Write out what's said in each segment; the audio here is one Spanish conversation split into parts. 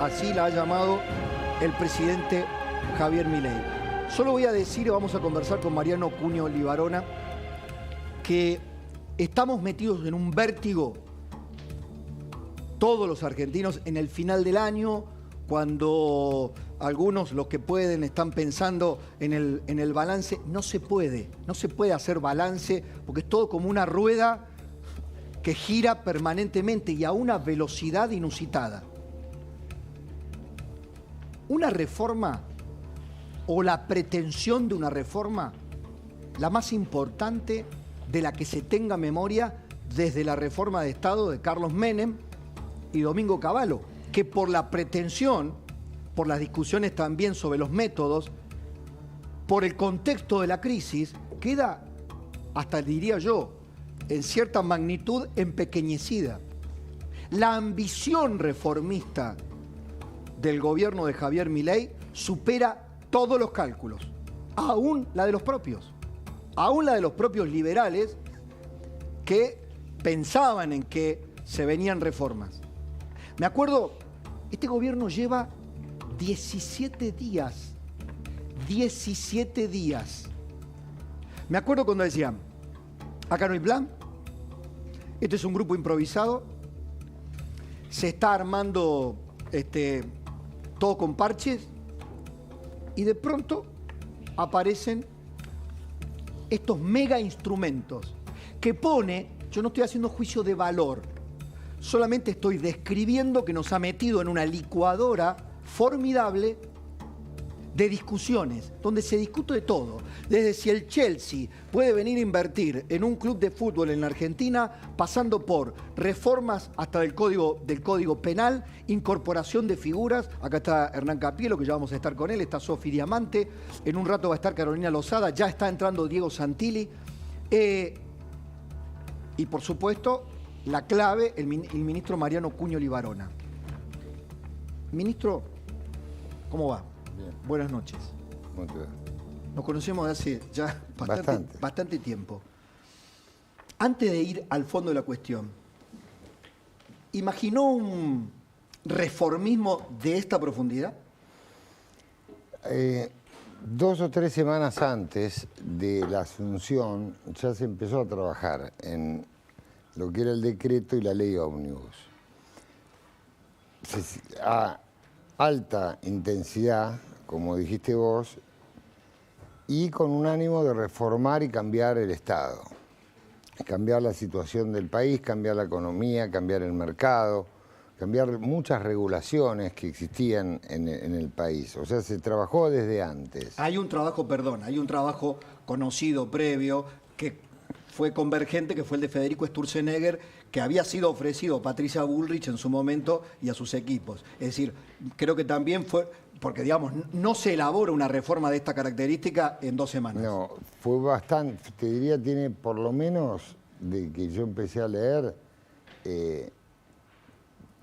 Así la ha llamado el presidente Javier Milei. Solo voy a decir, y vamos a conversar con Mariano Cuño Libarona, que estamos metidos en un vértigo, todos los argentinos, en el final del año, cuando algunos, los que pueden, están pensando en el balance. No se puede hacer balance, porque es todo como una rueda que gira permanentemente y a una velocidad inusitada. Una reforma o la pretensión de una reforma, la más importante de la que se tenga memoria desde la reforma de Estado de Carlos Menem y Domingo Cavallo, que por la pretensión, por las discusiones también sobre los métodos, por el contexto de la crisis, queda, hasta diría yo, en cierta magnitud empequeñecida. La ambición reformista del gobierno de Javier Milei supera todos los cálculos, aún la de los propios liberales que pensaban en que se venían reformas. Me acuerdo, este gobierno lleva 17 días. Me acuerdo cuando decían, acá no hay plan, este es un grupo improvisado, se está armando todo con parches, y de pronto aparecen estos mega instrumentos que pone, yo no estoy haciendo juicio de valor, solamente estoy describiendo que nos ha metido en una licuadora formidable de discusiones, donde se discute de todo, desde si el Chelsea puede venir a invertir en un club de fútbol en la Argentina, pasando por reformas hasta del código penal, incorporación de figuras. Acá está Hernán Capielo, que ya vamos a estar con él, está Sofi Diamante, en un rato va a estar Carolina Lozada, ya está entrando Diego Santilli, y por supuesto la clave, el ministro Mariano Cuño Libarona. Ministro, ¿cómo va? Bien. Buenas noches. ¿Cómo te va? Nos conocemos de hace ya bastante tiempo. Antes de ir al fondo de la cuestión, ¿imaginó un reformismo de esta profundidad? 2 o 3 semanas antes de la asunción ya se empezó a trabajar en lo que era el decreto y la ley ómnibus. A alta intensidad, como dijiste vos, y con un ánimo de reformar y cambiar el Estado. Cambiar la situación del país, cambiar la economía, cambiar el mercado, cambiar muchas regulaciones que existían en el país. O sea, se trabajó desde antes. Hay un trabajo conocido, previo, que fue convergente, que fue el de Federico Sturzenegger, que había sido ofrecido a Patricia Bullrich en su momento y a sus equipos. Es decir, creo que también fue, porque digamos, no se elabora una reforma de esta característica en 2 semanas. No, fue bastante, te diría, tiene por lo menos, de que yo empecé a leer,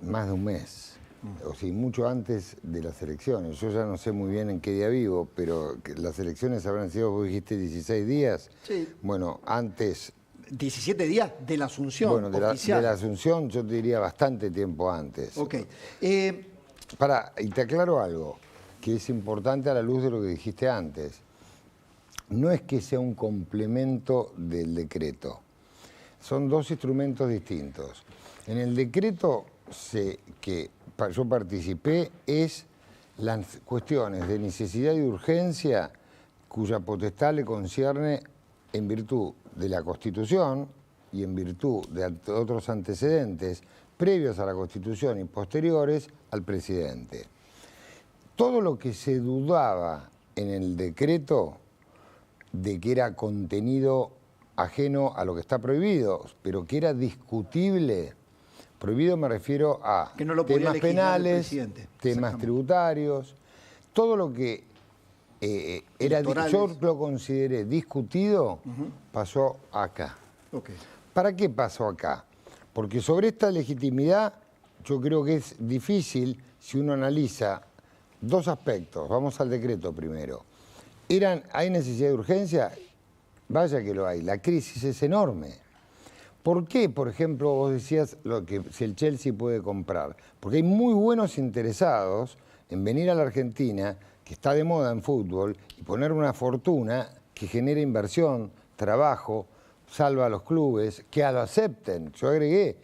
más de un mes. O sea, mucho antes de las elecciones. Yo ya no sé muy bien en qué día vivo, pero las elecciones habrán sido, vos dijiste, 16 días. Sí. Bueno, antes... 17 días de la asunción. Bueno, de la asunción yo te diría bastante tiempo antes. Ok. Y te aclaro algo, que es importante a la luz de lo que dijiste antes. No es que sea un complemento del decreto. Son 2 instrumentos distintos. En el decreto que yo participé es las cuestiones de necesidad y urgencia cuya potestad le concierne en virtud de la Constitución y en virtud de otros antecedentes previos a la Constitución y posteriores al presidente. Todo lo que se dudaba en el decreto de que era contenido ajeno a lo que está prohibido, pero que era discutible. Prohibido me refiero a que no lo temas penales, temas tributarios, todo lo que yo lo consideré discutido, pasó acá. Okay. ¿Para qué pasó acá? Porque sobre esta legitimidad yo creo que es difícil si uno analiza 2 aspectos. Vamos al decreto primero. ¿Hay necesidad de urgencia? Vaya que lo hay. La crisis es enorme. ¿Por qué, por ejemplo, vos decías si el Chelsea puede comprar? Porque hay muy buenos interesados en venir a la Argentina, que está de moda en fútbol, y poner una fortuna que genere inversión, trabajo, salva a los clubes, que lo acepten. Yo agregué,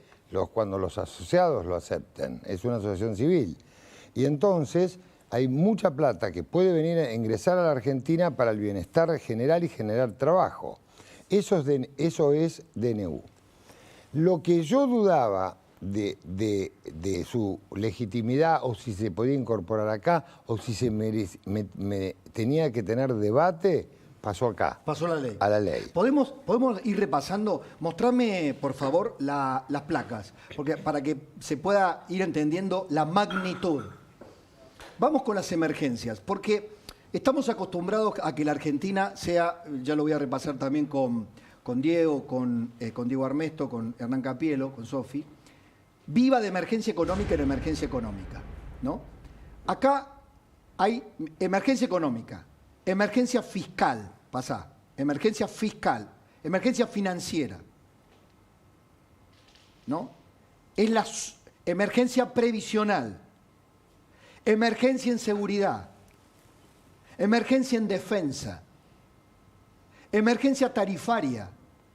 cuando los asociados lo acepten, es una asociación civil. Y entonces hay mucha plata que puede venir a ingresar a la Argentina para el bienestar general y generar trabajo. Eso es DNU. Lo que yo dudaba de su legitimidad, o si se podía incorporar acá, o si me tenía que tener debate, pasó acá. Pasó la ley. A la ley. ¿Podemos ir repasando? Mostrame, por favor, las placas, porque para que se pueda ir entendiendo la magnitud. Vamos con las emergencias, porque estamos acostumbrados a que la Argentina sea, ya lo voy a repasar también con Diego, con Diego Armesto, con Hernán Capielo, con Sofi, viva de emergencia económica en emergencia económica, ¿no? Acá hay emergencia económica, emergencia fiscal, emergencia fiscal, emergencia financiera, ¿no? Es la emergencia previsional, emergencia en seguridad, emergencia en defensa, emergencia tarifaria.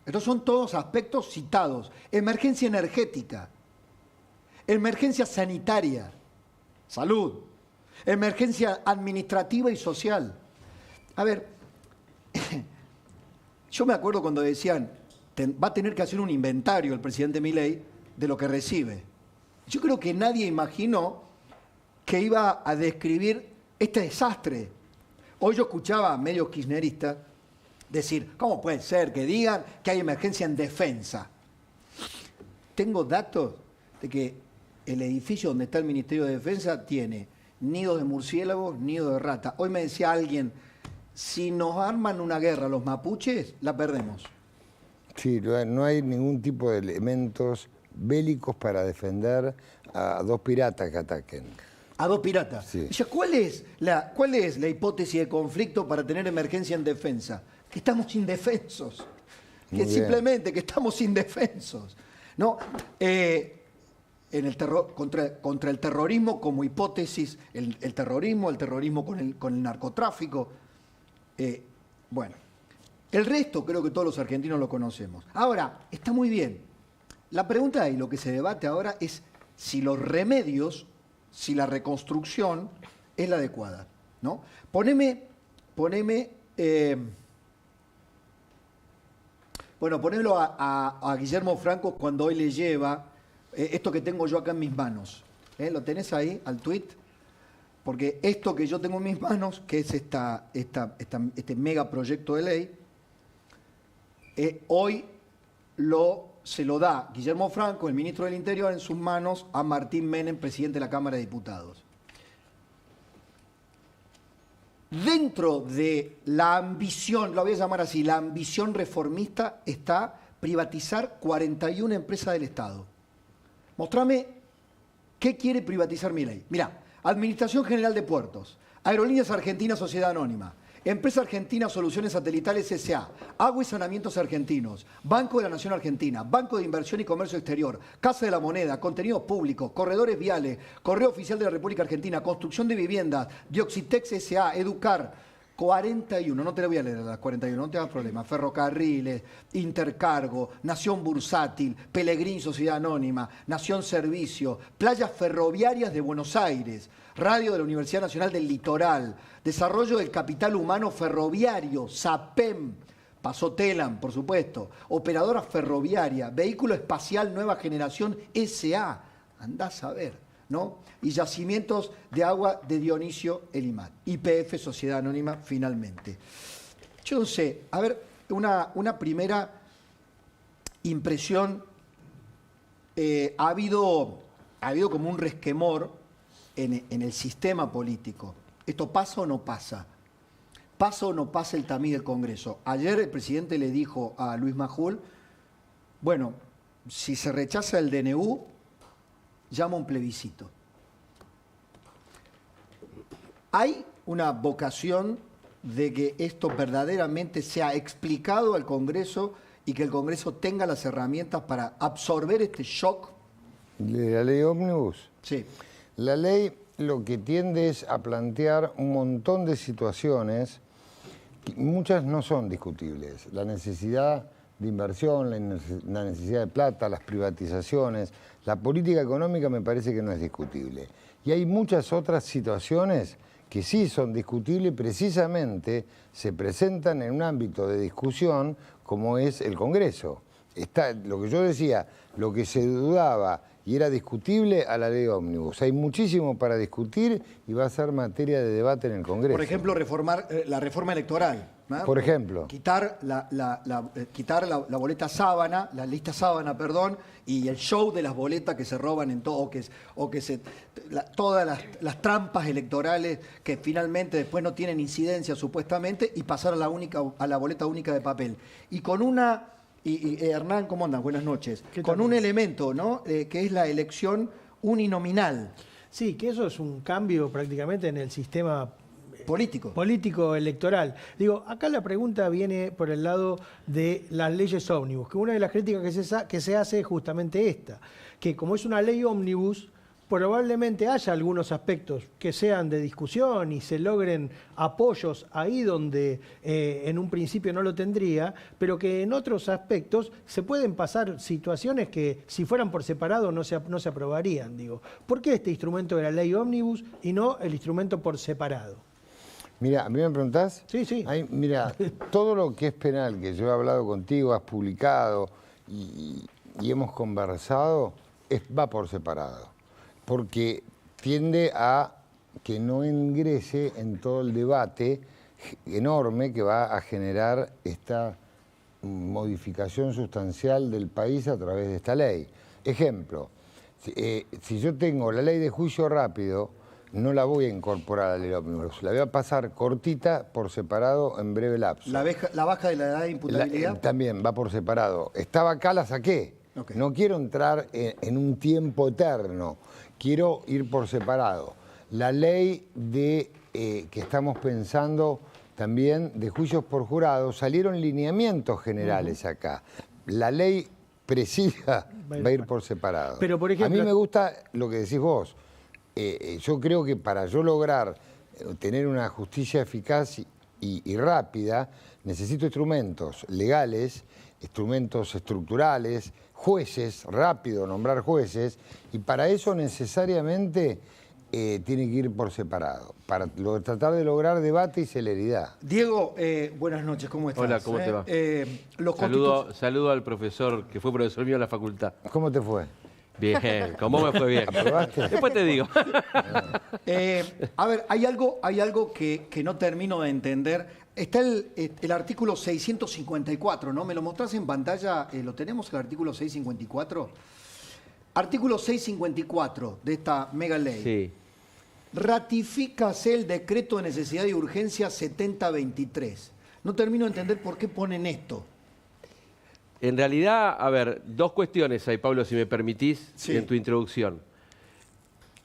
Estos son todos aspectos citados. Emergencia energética, emergencia sanitaria, salud, emergencia administrativa y social. A ver, yo me acuerdo cuando decían, va a tener que hacer un inventario el presidente Milei de lo que recibe. Yo creo que nadie imaginó que iba a describir este desastre. Hoy yo escuchaba a medios kirchneristas decir, ¿cómo puede ser que digan que hay emergencia en defensa? Tengo datos de que el edificio donde está el Ministerio de Defensa tiene nidos de murciélagos, nidos de rata. Hoy me decía alguien, si nos arman una guerra los mapuches, la perdemos. Sí, no hay ningún tipo de elementos bélicos para defender a dos piratas que ataquen. A dos piratas. Sí. O sea, ¿cuál es la hipótesis de conflicto para tener emergencia en defensa? Que estamos indefensos. Muy bien. Simplemente que estamos indefensos. ¿No? En el contra el terrorismo como hipótesis, el terrorismo con el narcotráfico. Bueno, el resto creo que todos los argentinos lo conocemos. Ahora, está muy bien. La pregunta y lo que se debate ahora es si los remedios, si la reconstrucción es la adecuada, ¿no? Ponémelo a Guillermo Franco cuando hoy le lleva esto que tengo yo acá en mis manos. ¿Lo tenés ahí, al tuit? Porque esto que yo tengo en mis manos, que es este megaproyecto de ley, hoy se lo da Guillermo Franco, el ministro del Interior, en sus manos a Martín Menem, presidente de la Cámara de Diputados. Dentro de la ambición, lo voy a llamar así, la ambición reformista está privatizar 41 empresas del Estado. Mostrame qué quiere privatizar Milei. Mirá, Administración General de Puertos, Aerolíneas Argentinas Sociedad Anónima, Empresa Argentina Soluciones Satelitales S.A., Agua y Saneamientos Argentinos, Banco de la Nación Argentina, Banco de Inversión y Comercio Exterior, Casa de la Moneda, Contenidos Públicos, Corredores Viales, Correo Oficial de la República Argentina, Construcción de Viviendas, Dioxitex S.A., Educar, 41, no te lo voy a leer las 41, no te hagas problema, Ferrocarriles, Intercargo, Nación Bursátil, Pelegrín Sociedad Anónima, Nación Servicio, Playas Ferroviarias de Buenos Aires, Radio de la Universidad Nacional del Litoral, Desarrollo del Capital Humano Ferroviario, SAPEM, pasó Telam, por supuesto, Operadora Ferroviaria, Vehículo Espacial Nueva Generación S.A., andás a ver, ¿no? Y Yacimientos de Agua de Dionisio Elimat, YPF Sociedad Anónima, finalmente. Yo no sé, a ver, una primera impresión, ha habido como un resquemor en el sistema político. ¿Esto pasa o no pasa? ¿Pasa o no pasa el tamiz del Congreso? Ayer el presidente le dijo a Luis Majul, bueno, si se rechaza el DNU, llama un plebiscito. ¿Hay una vocación de que esto verdaderamente sea explicado al Congreso y que el Congreso tenga las herramientas para absorber este shock? ¿De la ley ómnibus? Sí. La ley lo que tiende es a plantear un montón de situaciones, que muchas no son discutibles. La necesidad de inversión, la necesidad de plata, las privatizaciones, la política económica me parece que no es discutible. Y hay muchas otras situaciones que sí son discutibles y precisamente se presentan en un ámbito de discusión como es el Congreso. Está, lo que yo decía, lo que se dudaba y era discutible a la ley ómnibus. Hay muchísimo para discutir y va a ser materia de debate en el Congreso. Por ejemplo, reformar la reforma electoral, ¿no? Por ejemplo. Quitar quitar la boleta sábana, la lista sábana, perdón, y el show de las boletas que se roban en todo, todas las trampas electorales que finalmente después no tienen incidencia supuestamente, y pasar a la boleta única de papel. Y con una... Hernán, ¿cómo andan? Buenas noches. Con un elemento, ¿no? Que es la elección uninominal. Sí, que eso es un cambio prácticamente en el sistema político electoral. Digo, acá la pregunta viene por el lado de las leyes ómnibus, que una de las críticas que se hace es justamente esta, que como es una ley ómnibus, probablemente haya algunos aspectos que sean de discusión y se logren apoyos ahí donde en un principio no lo tendría, pero que en otros aspectos se pueden pasar situaciones que si fueran por separado no se aprobarían. Digo, ¿por qué este instrumento de la ley ómnibus y no el instrumento por separado? Mira, ¿a mí me preguntás? Sí, sí. Mira, todo lo que es penal, que yo he hablado contigo, has publicado y hemos conversado, va por separado. Porque tiende a que no ingrese en todo el debate enorme que va a generar esta modificación sustancial del país a través de esta ley. Ejemplo, si yo tengo la ley de juicio rápido, no la voy a incorporar a la ley ómnibus, la voy a pasar cortita por separado en breve lapso. ¿La baja de la edad de imputabilidad? También va por separado. Estaba acá, la saqué. Okay. No quiero entrar en un tiempo eterno. Quiero ir por separado. La ley que estamos pensando también de juicios por jurado, salieron lineamientos generales acá. La ley precisa va a ir por separado. Pero, por ejemplo, a mí me gusta lo que decís vos. Yo creo que para yo lograr tener una justicia eficaz y rápida, necesito instrumentos legales, instrumentos estructurales, jueces, rápido nombrar jueces, y para eso necesariamente tiene que ir por separado, para tratar de lograr debate y celeridad. Diego, buenas noches, ¿cómo estás? Hola, ¿cómo te va? Saludo al profesor, que fue profesor mío en la facultad. ¿Cómo te fue? Bien, ¿cómo me fue bien? ¿Aprobaste? Después te digo. A ver, hay algo que no termino de entender. Está el artículo 654, ¿no? ¿Me lo mostrás en pantalla? ¿Lo tenemos, el artículo 654? Artículo 654 de esta mega ley. Sí. Ratifícase el decreto de necesidad y urgencia 7023. No termino de entender por qué ponen esto. En realidad, a ver, dos cuestiones hay, Pablo, si me permitís, sí, en tu introducción.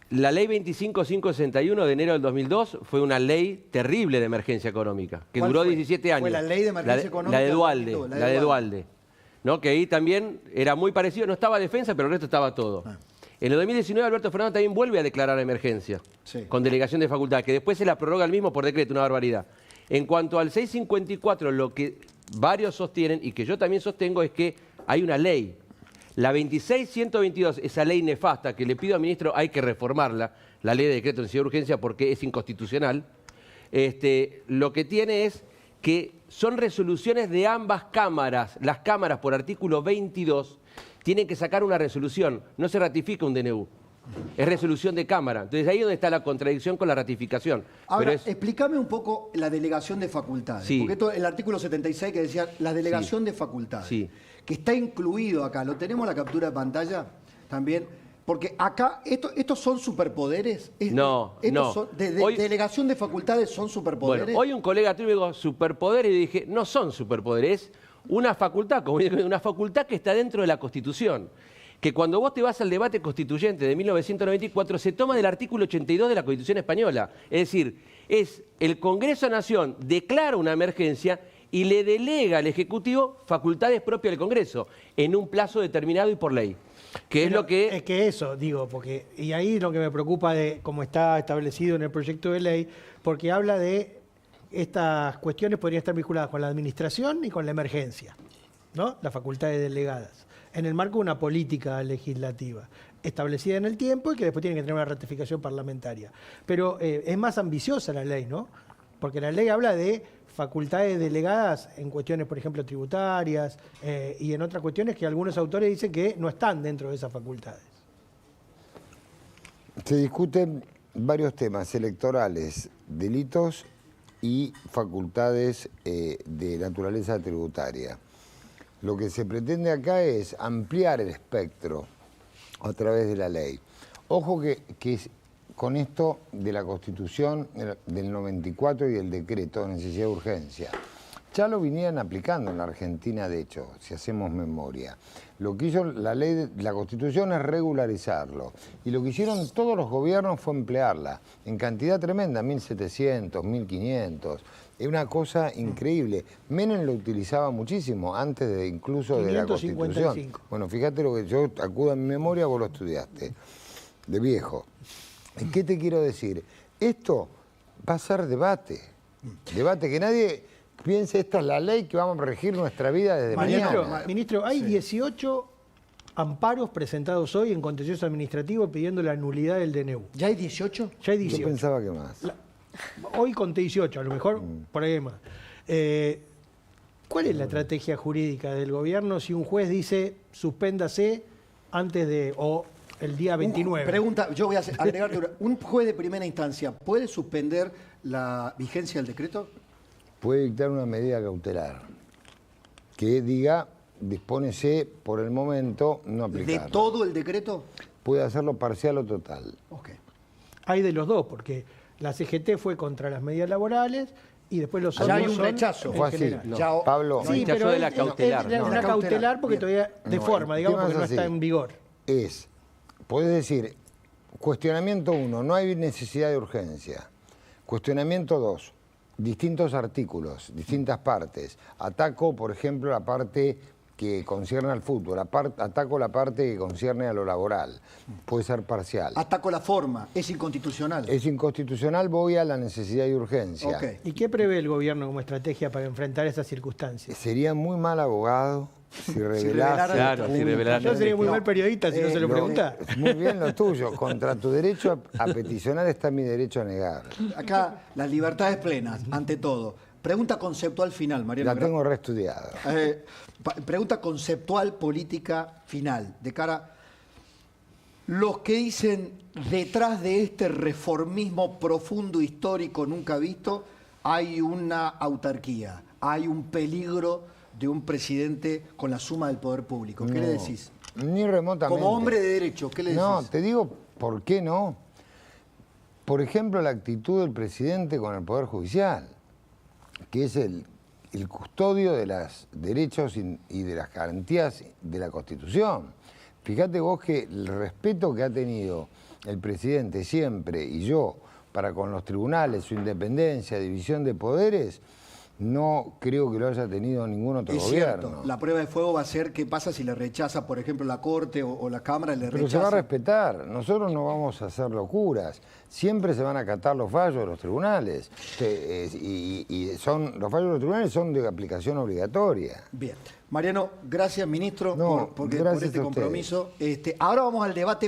La ley 25561 de enero del 2002 fue una ley terrible de emergencia económica, que duró 17 años. Fue la ley de emergencia económica. La de Duhalde. ¿No? Que ahí también era muy parecido, no estaba defensa, pero el resto estaba todo. En el 2019 Alberto Fernández también vuelve a declarar emergencia, sí, con delegación de facultad, que después se la prorroga el mismo por decreto, una barbaridad. En cuanto al 654, lo que varios sostienen, y que yo también sostengo, es que hay una ley. La 26122, esa ley nefasta que le pido al ministro, hay que reformarla, la ley de decreto de necesidad de urgencia, porque es inconstitucional. Lo que tiene es que son resoluciones de ambas cámaras. Las cámaras, por artículo 22, tienen que sacar una resolución. No se ratifica un DNU. Es resolución de cámara. Entonces ahí es donde está la contradicción con la ratificación. Ahora, explícame un poco la delegación de facultades. Sí. Porque esto, el artículo 76 que decía la delegación, sí, de facultades. Sí. Que está incluido acá. ¿Lo tenemos la captura de pantalla también? Porque acá, ¿estos son superpoderes? No, no. Son, delegación de facultades son superpoderes. Bueno, hoy un colega tuyo me dijo superpoderes y dije, no son superpoderes. Una facultad, como una facultad que está dentro de la Constitución. Que cuando vos te vas al debate constituyente de 1994 se toma del artículo 82 de la Constitución española. Es decir, es el Congreso de Nación declara una emergencia y le delega al Ejecutivo facultades propias del Congreso en un plazo determinado y por ley. Que es lo que... Es que eso, digo, porque... Y ahí lo que me preocupa de cómo está establecido en el proyecto de ley, porque habla de estas cuestiones podrían estar vinculadas con la administración y con la emergencia, ¿no? Las facultades delegadas, en el marco de una política legislativa establecida en el tiempo y que después tiene que tener una ratificación parlamentaria. Pero es más ambiciosa la ley, ¿no? Porque la ley habla de facultades delegadas en cuestiones, por ejemplo, tributarias y en otras cuestiones que algunos autores dicen que no están dentro de esas facultades. Se discuten varios temas electorales, delitos y facultades de naturaleza tributaria. Lo que se pretende acá es ampliar el espectro a través de la ley. Ojo que con esto de la Constitución del 94 y el decreto de necesidad de urgencia, ya lo vinieran aplicando en la Argentina, de hecho, si hacemos memoria. Lo que hizo la ley, la Constitución es regularizarlo. Y lo que hicieron todos los gobiernos fue emplearla en cantidad tremenda, 1.700, 1.500. Es una cosa increíble. Menem lo utilizaba muchísimo, antes de incluso de la Constitución. Bueno, fíjate lo que yo acudo a mi memoria, vos lo estudiaste, de viejo. ¿Y qué te quiero decir? Esto va a ser debate. Debate, que nadie piense esta es la ley que vamos a regir nuestra vida desde mañana. Ministro, hay 18 amparos presentados hoy en contencioso administrativo pidiendo la nulidad del DNU. ¿Ya hay 18? Ya hay 18. Yo pensaba que más. Hoy conté 18, a lo mejor por ahí más. ¿Cuál es la estrategia jurídica del gobierno si un juez dice suspéndase antes de o el día 29? Pregunta, yo voy a agregarte una. ¿Un juez de primera instancia puede suspender la vigencia del decreto? Puede dictar una medida cautelar que diga, dispónese por el momento no aplicarlo. ¿De todo el decreto? Puede hacerlo parcial o total. Okay. Hay de los dos, porque la CGT fue contra las medidas laborales y después los otros ya hay un rechazo. Fue así. No. Pablo. Sí, pero de la cautelar. Es una cautelar porque todavía de forma, digamos, porque no así. está en vigor. Podés decir, cuestionamiento 1, no hay necesidad de urgencia. Cuestionamiento 2, distintos artículos, distintas partes. Ataco, por ejemplo, la parte que concierne al fútbol, ataco la parte que concierne a lo laboral. Puede ser parcial. Ataco la forma, es inconstitucional. Es inconstitucional, voy a la necesidad de urgencia. Okay. ¿Y qué prevé el gobierno como estrategia para enfrentar esas circunstancias? Sería muy mal abogado si revelase. Claro, si revelara. Yo sería muy mal periodista si no se lo pregunta. Muy bien lo tuyo. Contra tu derecho a peticionar está mi derecho a negar. Acá las libertades plenas, ante todo. Pregunta conceptual final, Mariano. La tengo reestudiada. Pregunta conceptual política final, de cara los que dicen detrás de este reformismo profundo histórico nunca visto hay una autarquía, hay un peligro de un presidente con la suma del poder público. ¿Qué le decís? Ni remotamente. Como hombre de derecho, ¿qué le decís? No, te digo por qué no. Por ejemplo, la actitud del presidente con el Poder Judicial, que es el custodio de los derechos y de las garantías de la Constitución. Fíjate vos que el respeto que ha tenido el presidente siempre y yo para con los tribunales, su independencia, división de poderes, no creo que lo haya tenido ningún otro gobierno. Cierto. La prueba de fuego va a ser qué pasa si le rechaza, por ejemplo, la Corte o la Cámara le rechaza. Pero se va a respetar. Nosotros no vamos a hacer locuras. Siempre se van a acatar los fallos de los tribunales. Los fallos de los tribunales son de aplicación obligatoria. Bien. Mariano, gracias, ministro, por este gracias compromiso. Ahora vamos al debate.